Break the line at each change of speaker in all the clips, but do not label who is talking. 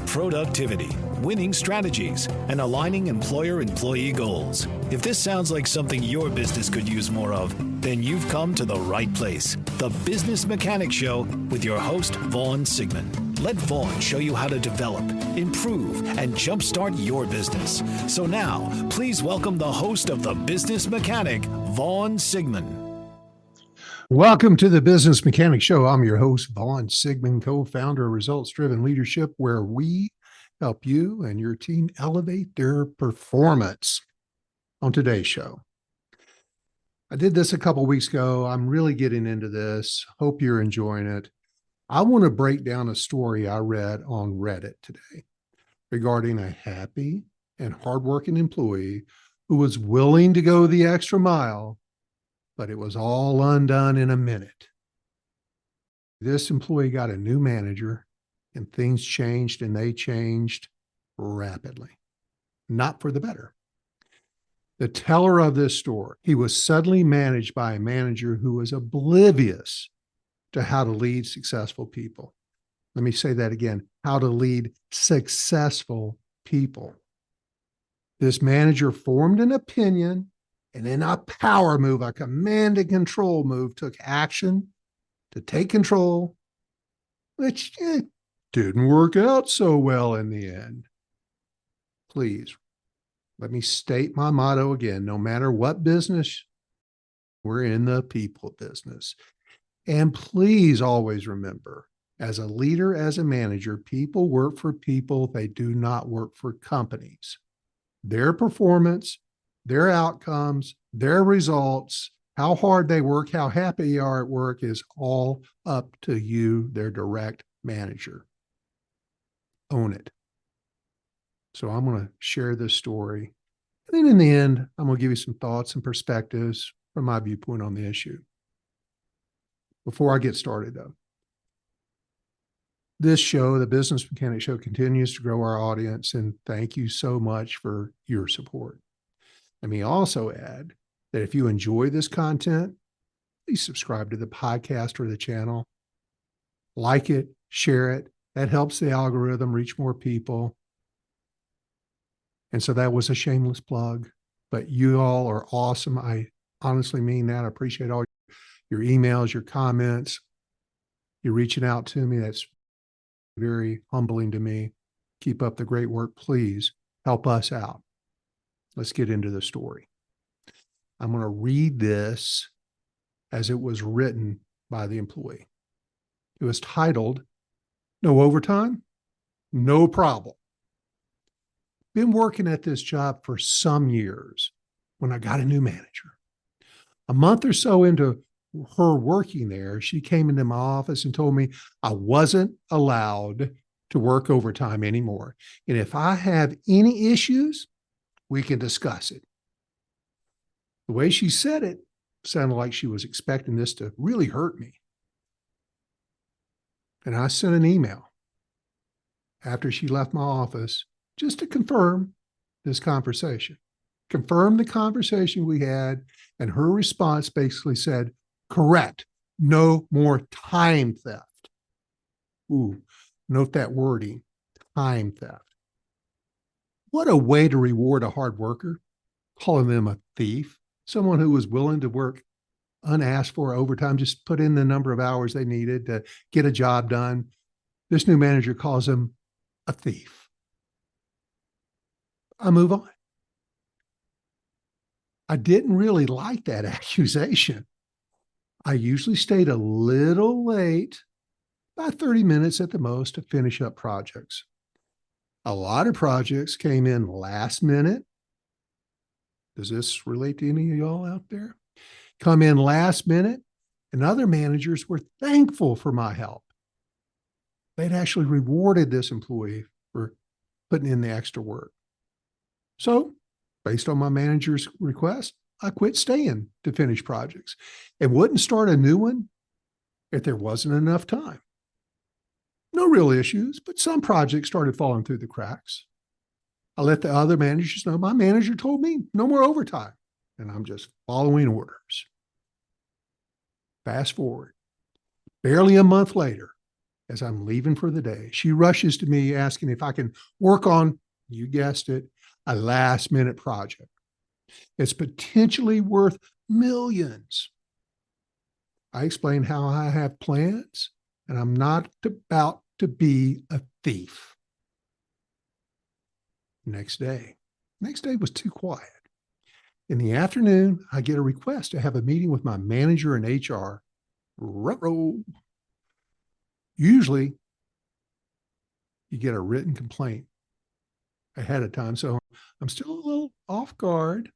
productivity, winning strategies, and aligning employer-employee goals. If this sounds like something your business could use more of, then you've come to the right place. The Business Mechanic Show with your host, Vaughn Sigmon. Let Vaughn show you how to develop, improve, and jumpstart your business. So now, please welcome the host of The Business Mechanic, Vaughn Sigmon.
Welcome to the Business Mechanic Show. I'm your host, Vaughn Sigmon, co-founder of Results Driven Leadership, where we help you and your team elevate their performance. On today's show, I did this a couple weeks ago. I'm really getting into this. Hope you're enjoying it. I want to break down a story I read on Reddit today regarding a happy and hardworking employee who was willing to go the extra mile, but it was all undone in a minute. This employee got a new manager and things changed, and they changed rapidly, not for the better. The teller of this story, he was suddenly managed by a manager who was oblivious to how to lead successful people. Let me say that again, how to lead successful people. This manager formed an opinion, and in a power move, a command and control move, took action to take control, which didn't work out so well in the end. Please, let me state my motto again. No matter what business, we're in the people business. And please always remember, as a leader, as a manager, people work for people. They do not work for companies. Their performance, their outcomes, their results, how hard they work, how happy they are at work is all up to you, their direct manager. Own it. So I'm going to share this story. And then in the end, I'm going to give you some thoughts and perspectives from my viewpoint on the issue. Before I get started, though, this show, the Business Mechanic Show, continues to grow our audience, and thank you so much for your support. Let me also add that if you enjoy this content, please subscribe to the podcast or the channel. Like it, share it. That helps the algorithm reach more people. And so that was a shameless plug, but you all are awesome. I honestly mean that. I appreciate all your emails, your comments. You're reaching out to me. That's very humbling to me. Keep up the great work. Please help us out. Let's get into the story. I'm going to read this as it was written by the employee. It was titled, "No Overtime, No Problem." Been working at this job for some years when I got a new manager. A month or so into her working there, she came into my office and told me I wasn't allowed to work overtime anymore. And if I have any issues, we can discuss it. The way she said it sounded like she was expecting this to really hurt me. And I sent an email after she left my office just to confirm this conversation, confirm the conversation we had. And her response basically said, "Correct, no more time theft." Ooh, note that wording, time theft. What a way to reward a hard worker, calling them a thief, someone who was willing to work unasked for overtime, just put in the number of hours they needed to get a job done. This new manager calls him a thief. I move on. I didn't really like that accusation. I usually stayed a little late, about 30 minutes at the most, to finish up projects. A lot of projects came in last minute. Does this relate to any of y'all out there? Come in last minute, and other managers were thankful for my help. They'd actually rewarded this employee for putting in the extra work. So, based on my manager's request, I quit staying to finish projects and wouldn't start a new one if there wasn't enough time. No real issues, but some projects started falling through the cracks. I let the other managers know my manager told me no more overtime, and I'm just following orders. Fast forward, barely a month later, as I'm leaving for the day, she rushes to me asking if I can work on, you guessed it, a last minute project. It's potentially worth millions. I explained how I have plans and I'm not about to be a thief. Next day was too quiet. In the afternoon, I get a request to have a meeting with my manager in HR. Ruh-roh. Usually, you get a written complaint ahead of time. So I'm still a little off guard.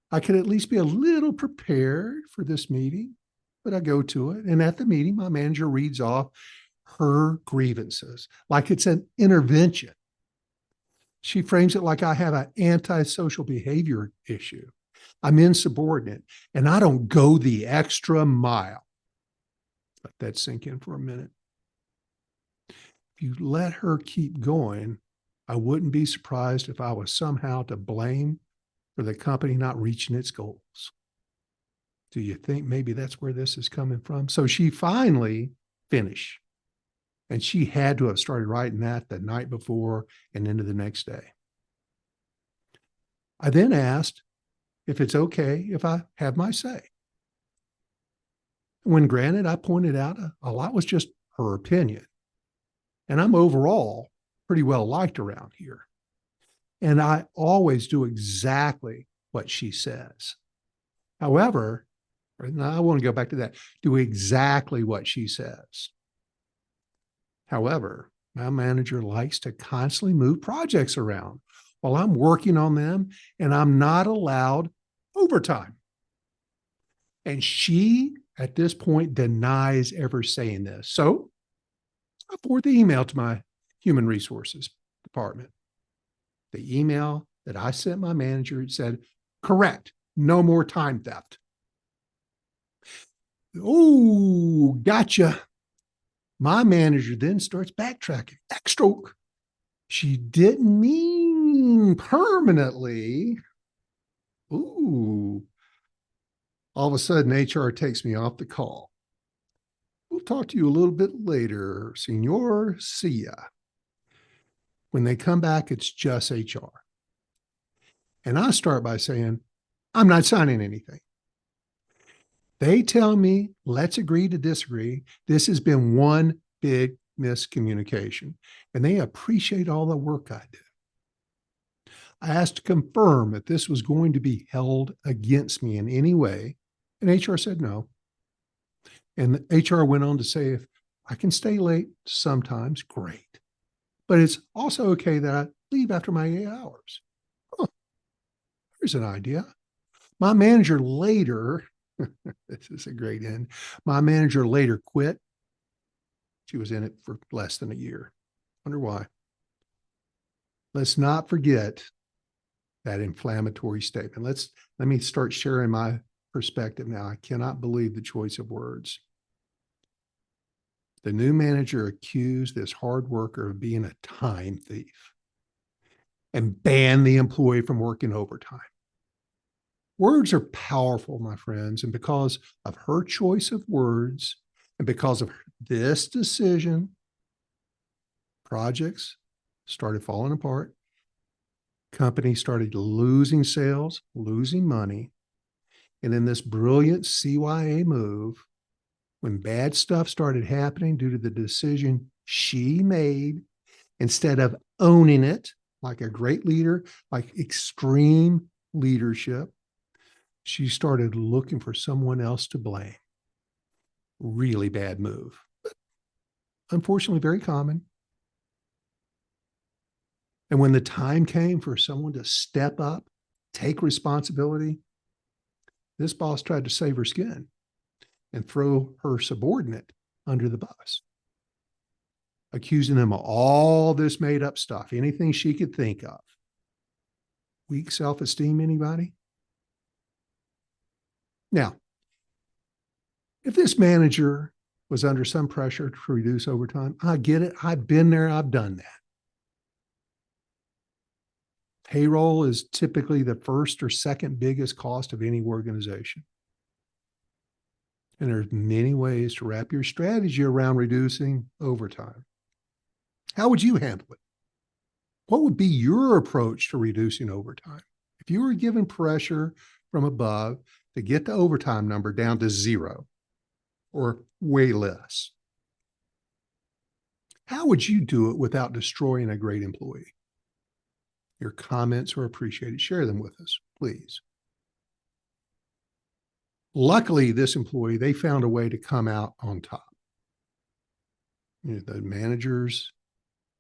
I could at least be a little prepared for this meeting, but I go to it. And at the meeting, my manager reads off her grievances like it's an intervention. She frames it like I have an antisocial behavior issue. I'm insubordinate and I don't go the extra mile. Let that sink in for a minute. If you let her keep going, I wouldn't be surprised if I was somehow to blame for the company not reaching its goals. Do you think maybe that's where this is coming from? So she finally finished. And she had to have started writing that the night before and into the next day. I then asked if it's okay if I have my say. When granted, I pointed out a lot was just her opinion. And I'm overall pretty well liked around here. And I always do exactly what she says. However, and I want to go back to that, do exactly what she says. However, my manager likes to constantly move projects around while I'm working on them, and I'm not allowed overtime. And she, at this point, denies ever saying this. So I forward the email to my human resources department. The email that I sent my manager said, correct, no more time theft. Oh, gotcha. My manager then starts backtracking. Backstroke. She didn't mean permanently. Ooh. All of a sudden, HR takes me off the call. We'll talk to you a little bit later, senor. See ya. When they come back, it's just HR. And I start by saying, I'm not signing anything. They tell me, let's agree to disagree. This has been one big miscommunication, and they appreciate all the work I do. I asked to confirm if this was going to be held against me in any way, and HR said no. And HR went on to say, if I can stay late sometimes, great. But it's also okay that I leave after my 8 hours. Huh, here's an idea. My manager later, this is a great end. My manager later quit. She was in it for less than a year. Wonder why. Let's not forget that inflammatory statement. Let me start sharing my perspective now. I cannot believe the choice of words. The new manager accused this hard worker of being a time thief and banned the employee from working overtime. Words are powerful, my friends, and because of her choice of words and because of this decision, projects started falling apart. Companies started losing sales, losing money. And in this brilliant CYA move, when bad stuff started happening due to the decision she made, instead of owning it like a great leader, like extreme leadership, she started looking for someone else to blame. Really bad move. But unfortunately, very common. And when the time came for someone to step up, take responsibility, this boss tried to save her skin and throw her subordinate under the bus, accusing them of all this made up stuff, anything she could think of. Weak self-esteem, anybody? Now, if this manager was under some pressure to reduce overtime, I get it. I've been there. I've done that. Payroll is typically the first or second biggest cost of any organization. And there's many ways to wrap your strategy around reducing overtime. How would you handle it? What would be your approach to reducing overtime? If you were given pressure from above to get the overtime number down to 0 or way less, how would you do it without destroying a great employee? Your comments are appreciated. Share them with us, please. Luckily, this employee, they found a way to come out on top. The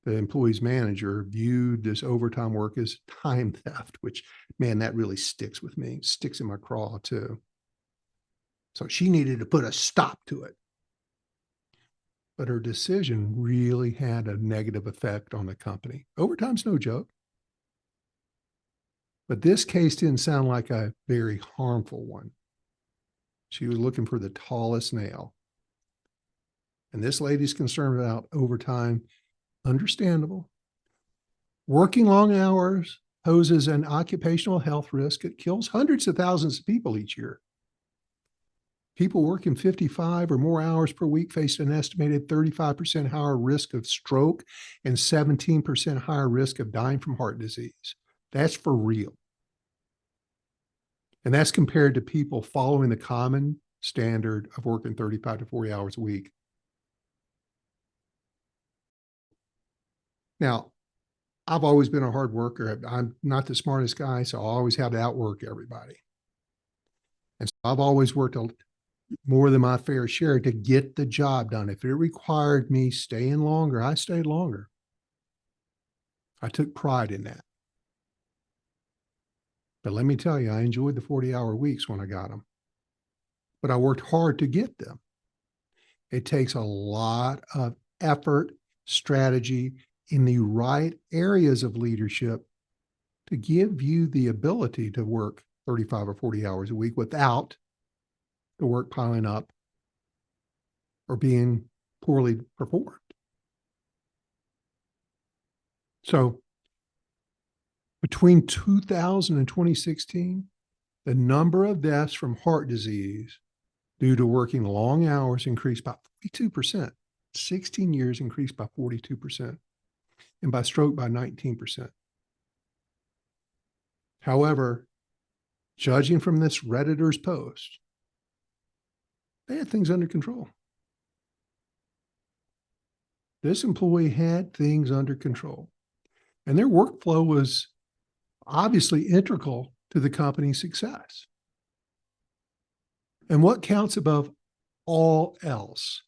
employee's manager viewed this overtime work as time theft, which, man, that really sticks with me, sticks in my craw too. So she needed to put a stop to it. But her decision really had a negative effect on the company. Overtime's no joke. But this case didn't sound like a very harmful one. She was looking for the tallest nail. And this lady's concerned about overtime, understandable. Working long hours poses an occupational health risk. It kills hundreds of thousands of people each year. People working 55 or more hours per week face an estimated 35% higher risk of stroke and 17% higher risk of dying from heart disease. That's for real. And that's compared to people following the common standard of working 35 to 40 hours a week. Now, I've always been a hard worker. I'm not the smartest guy, so I always have to outwork everybody. And so I've always worked more than my fair share to get the job done. If it required me staying longer, I stayed longer. I took pride in that. But let me tell you, I enjoyed the 40-hour weeks when I got them. But I worked hard to get them. It takes a lot of effort, strategy in the right areas of leadership to give you the ability to work 35 or 40 hours a week without the work piling up or being poorly performed. So between 2000 and 2016, the number of deaths from heart disease due to working long hours increased by 42%. 16 years increased by 42%, and by stroke by 19%. However, judging from this Redditor's post, they had things under control. This employee had things under control, and their workflow was obviously integral to the company's success. And what counts above all else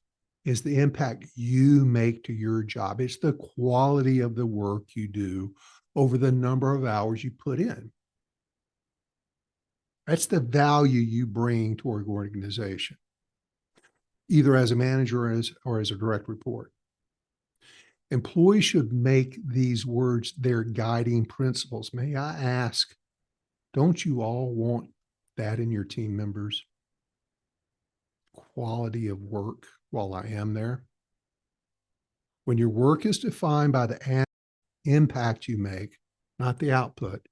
is the impact you make to your job. It's the quality of the work you do over the number of hours you put in. That's the value you bring to an organization, either as a manager or as a direct report. Employees should make these words their guiding principles. May I ask, don't you all want that in your team members? Quality of work while I am there. When your work is defined by the impact you make, not the output,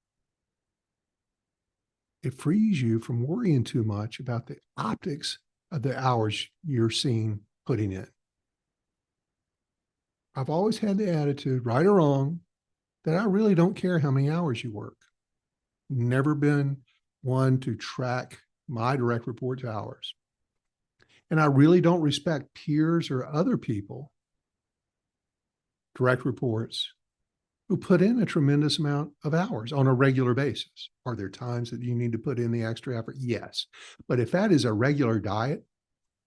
it frees you from worrying too much about the optics of the hours you're seen putting in. I've always had the attitude, right or wrong, that I really don't care how many hours you work. Never been one to track my direct reports hours. And I really don't respect peers or other people, direct reports, who put in a tremendous amount of hours on a regular basis. Are there times that you need to put in the extra effort? Yes. But if that is a regular diet,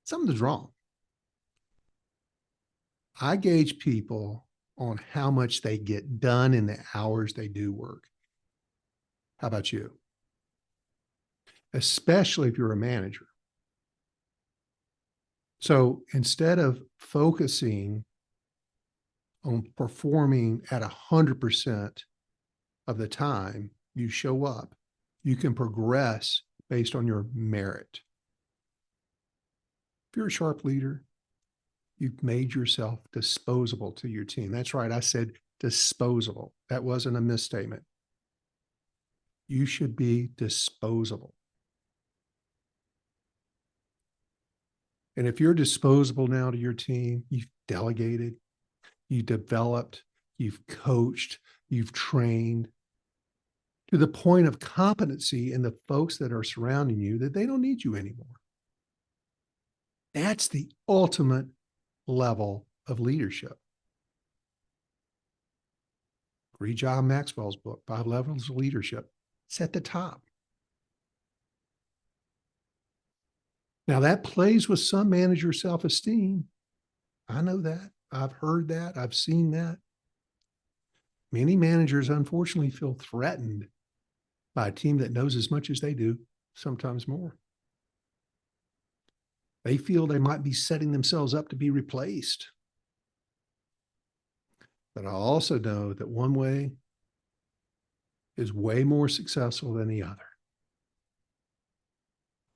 something's wrong. I gauge people on how much they get done in the hours they do work. How about you? Especially if you're a manager. So instead of focusing on performing at 100% of the time you show up, you can progress based on your merit. If you're a sharp leader, you've made yourself disposable to your team. That's right. I said disposable. That wasn't a misstatement. You should be disposable. And if you're disposable now to your team, you've delegated, you've developed, you've coached, you've trained to the point of competency in the folks that are surrounding you that they don't need you anymore. That's the ultimate level of leadership. Read John Maxwell's book, 5 Levels of Leadership. It's at the top. Now, that plays with some managers' self-esteem. I know that. I've heard that. I've seen that. Many managers, unfortunately, feel threatened by a team that knows as much as they do, sometimes more. They feel they might be setting themselves up to be replaced. But I also know that one way is way more successful than the other.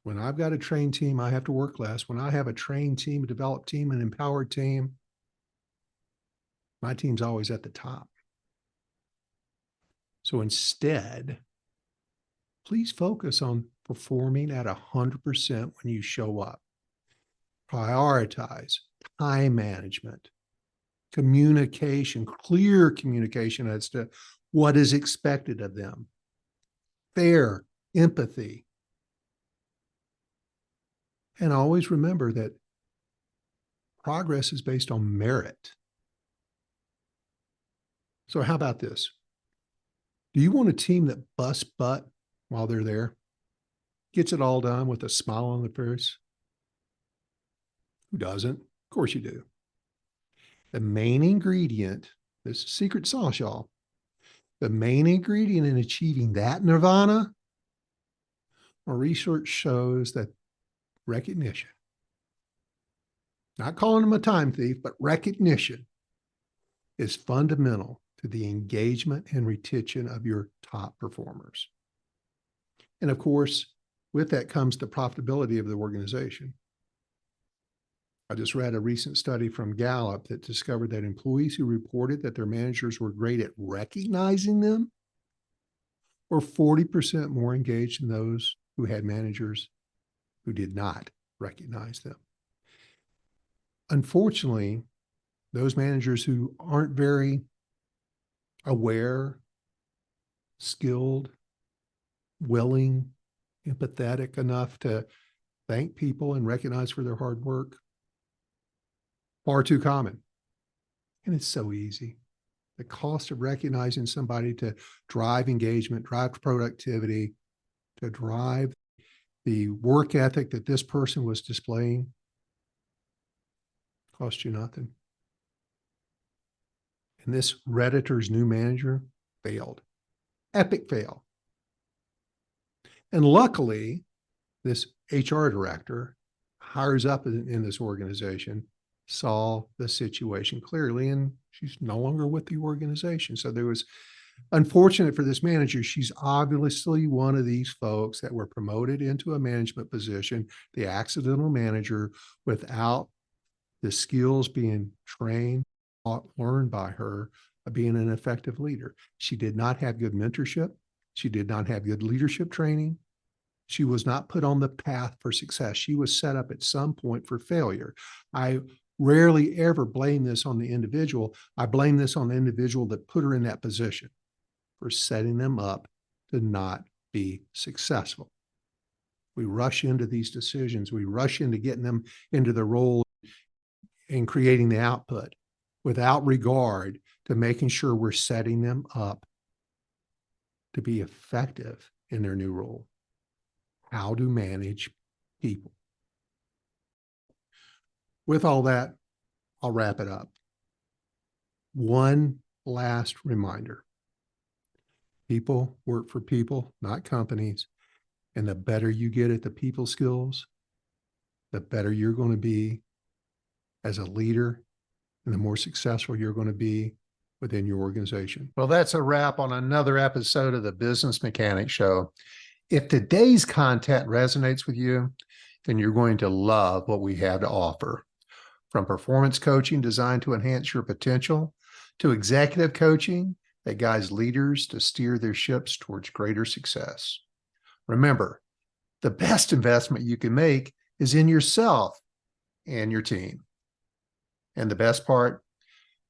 When I've got a trained team, I have to work less. When I have a trained team, a developed team, an empowered team, my team's always at the top. So instead, please focus on performing at 100% when you show up. Prioritize time management, communication, clear communication as to what is expected of them, fair empathy. And always remember that progress is based on merit. So how about this? Do you want a team that busts butt while they're there? Gets it all done with a smile on their face? Who doesn't? Of course you do. The main ingredient, this is secret sauce, y'all. The main ingredient in achieving that nirvana, our research shows that recognition, not calling them a time thief, but recognition is fundamental to the engagement and retention of your top performers. And of course, with that comes the profitability of the organization. I just read a recent study from Gallup that discovered that employees who reported that their managers were great at recognizing them were 40% more engaged than those who had managers who did not recognize them. Unfortunately, those managers who aren't very aware, skilled, willing, empathetic enough to thank people and recognize for their hard work, far too common. And it's so easy. The cost of recognizing somebody to drive engagement, drive productivity, to drive the work ethic that this person was displaying cost you nothing. And this Redditor's new manager failed. Epic fail. And luckily, this HR director, hires up in this organization, saw the situation clearly, and she's no longer with the organization. So there was, unfortunate for this manager, she's obviously one of these folks that were promoted into a management position, the accidental manager, without the skills being trained, learned by her of being an effective leader. She did not have good mentorship. She did not have good leadership training. She was not put on the path for success. She was set up at some point for failure. I rarely ever blame this on the individual. I blame this on the individual that put her in that position for setting them up to not be successful. We rush into these decisions. We rush into getting them into the role and creating the output without regard to making sure we're setting them up to be effective in their new role. How to manage people. With all that, I'll wrap it up. One last reminder. People work for people, not companies. And the better you get at the people skills, the better you're going to be as a leader and the more successful you're going to be within your organization. Well, that's a wrap on another episode of the Business Mechanic Show. If today's content resonates with you, then you're going to love what we have to offer. From performance coaching designed to enhance your potential, to executive coaching that guides leaders to steer their ships towards greater success. Remember, the best investment you can make is in yourself. and your team. And the best part,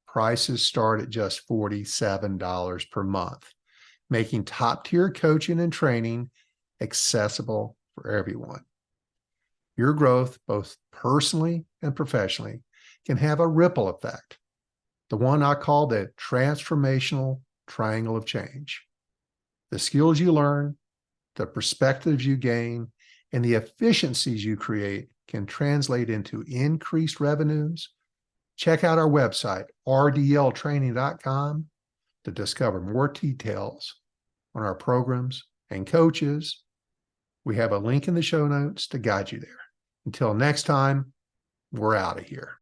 prices start at just $47 per month, making top-tier coaching and training accessible for everyone. Your growth, both personally and professionally, can have a ripple effect, the one I call the transformational triangle of change. The skills you learn, the perspectives you gain, and the efficiencies you create can translate into increased revenues. Check out our website, rdltraining.com, to discover more details on our programs and coaches. We have a link in the show notes to guide you there. Until next time, we're out of here.